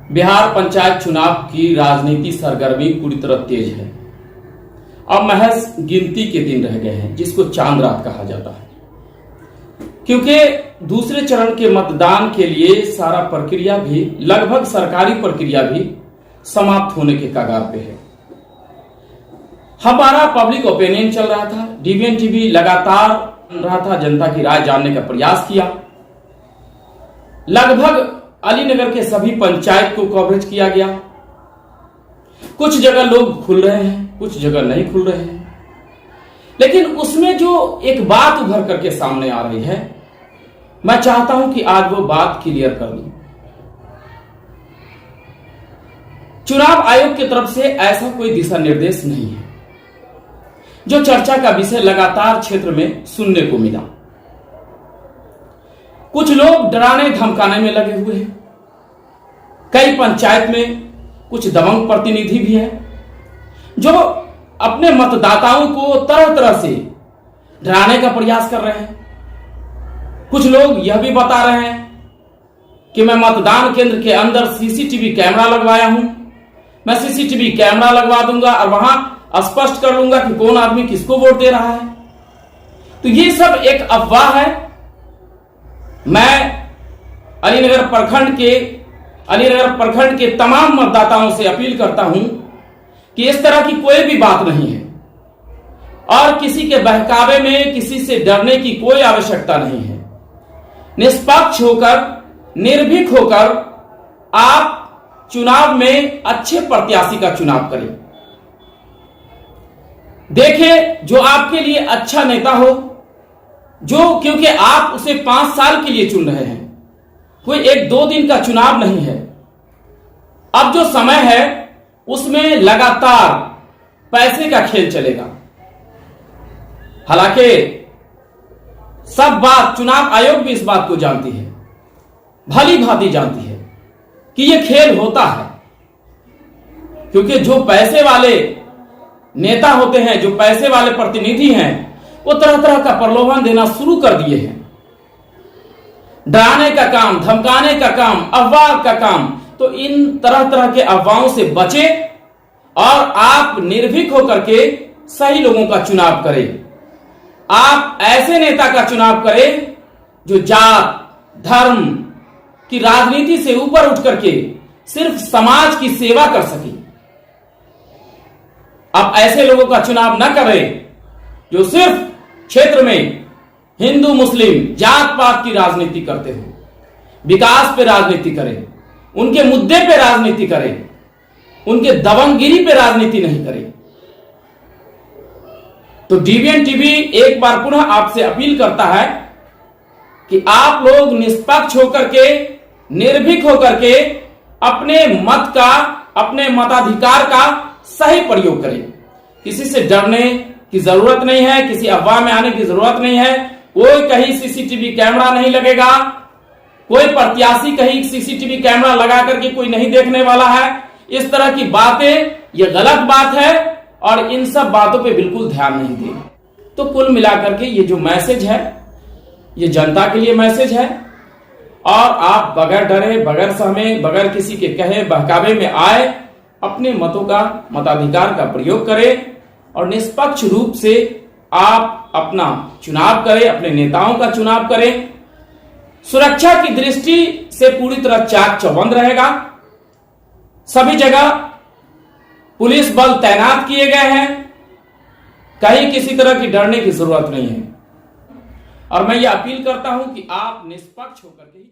बिहार पंचायत चुनाव की राजनीति सरगर्मी पूरी तरह तेज है। अब महज गिनती के दिन रह गए हैं, जिसको चांद रात कहा जाता है, क्योंकि दूसरे चरण के मतदान के लिए सारा प्रक्रिया भी, लगभग सरकारी प्रक्रिया भी समाप्त होने के कगार पे है। हमारा पब्लिक ओपिनियन चल रहा था, डीवीएन टीवी लगातार रहा था, जनता की राय जानने का प्रयास किया। लगभग अलीनगर के सभी पंचायत को कवरेज किया गया। कुछ जगह लोग खुल रहे हैं, कुछ जगह नहीं खुल रहे हैं, लेकिन उसमें जो एक बात उभर करके सामने आ रही है, मैं चाहता हूं कि आज वो बात क्लियर कर दूं। चुनाव आयोग की तरफ से ऐसा कोई दिशा निर्देश नहीं है, जो चर्चा का विषय लगातार क्षेत्र में सुनने को मिला। कुछ लोग डराने धमकाने में लगे हुए हैं। कई पंचायत में कुछ दबंग प्रतिनिधि भी हैं, जो अपने मतदाताओं को तरह तरह से डराने का प्रयास कर रहे हैं। कुछ लोग यह भी बता रहे हैं कि मैं मतदान केंद्र के अंदर सीसीटीवी कैमरा लगवाया हूं, मैं सीसीटीवी कैमरा लगवा दूंगा और वहां स्पष्ट कर लूंगा कि कौन आदमी किसको वोट दे रहा है। तो ये सब एक अफवाह है। मैं अलीनगर प्रखंड के तमाम मतदाताओं से अपील करता हूं कि इस तरह की कोई भी बात नहीं है और किसी के बहकावे में किसी से डरने की कोई आवश्यकता नहीं है। निष्पक्ष होकर, निर्भीक होकर आप चुनाव में अच्छे प्रत्याशी का चुनाव करें। देखें जो आपके लिए अच्छा नेता हो, जो, क्योंकि आप उसे 5 साल के लिए चुन रहे हैं, कोई 1-2 दिन का चुनाव नहीं है। अब जो समय है उसमें लगातार पैसे का खेल चलेगा। हालांकि सब बात, चुनाव आयोग भी इस बात को जानती है, भली भांति जानती है कि यह खेल होता है, क्योंकि जो पैसे वाले नेता होते हैं, जो पैसे वाले प्रतिनिधि हैं, वो तरह तरह का प्रलोभन देना शुरू कर दिए हैं। डराने का काम, धमकाने का काम, अफवाह का काम। तो इन तरह तरह के अफवाहों से बचे और आप निर्भीक होकर के सही लोगों का चुनाव करें। आप ऐसे नेता का चुनाव करें जो जात धर्म की राजनीति से ऊपर उठ करके सिर्फ समाज की सेवा कर सके। आप ऐसे लोगों का चुनाव न करें जो सिर्फ क्षेत्र में हिंदू मुस्लिम जात पात की राजनीति करते हो। विकास पे राजनीति करें, उनके मुद्दे पे राजनीति करें, उनके दबंगगिरी पे राजनीति नहीं करें। तो डीवीएन टीवी एक बार पुनः आपसे अपील करता है कि आप लोग निष्पक्ष होकर के, निर्भीक होकर के अपने मत का, अपने मताधिकार का सही प्रयोग करें। किसी से डरने की जरूरत नहीं है, किसी अफवाह में आने की जरूरत नहीं है। कोई कहीं सीसीटीवी कैमरा नहीं लगेगा, कोई प्रत्याशी कहीं सीसीटीवी कैमरा लगा करके कोई नहीं देखने वाला है। इस तरह की बातें, ये गलत बात है और इन सब बातों पे बिल्कुल ध्यान नहीं दें। तो कुल मिलाकर के ये जो मैसेज है, ये जनता के लिए मैसेज है और आप बगैर डरे, बगैर सहमे, बगैर किसी के कहे बहकावे में आए अपने मतों का, मताधिकार का प्रयोग करें और निष्पक्ष रूप से आप अपना चुनाव करें, अपने नेताओं का चुनाव करें। सुरक्षा की दृष्टि से पूरी तरह चाक चौबंद रहेगा। सभी जगह पुलिस बल तैनात किए गए हैं, कहीं किसी तरह की डरने की जरूरत नहीं है। और मैं ये अपील करता हूं कि आप निष्पक्ष होकर के ही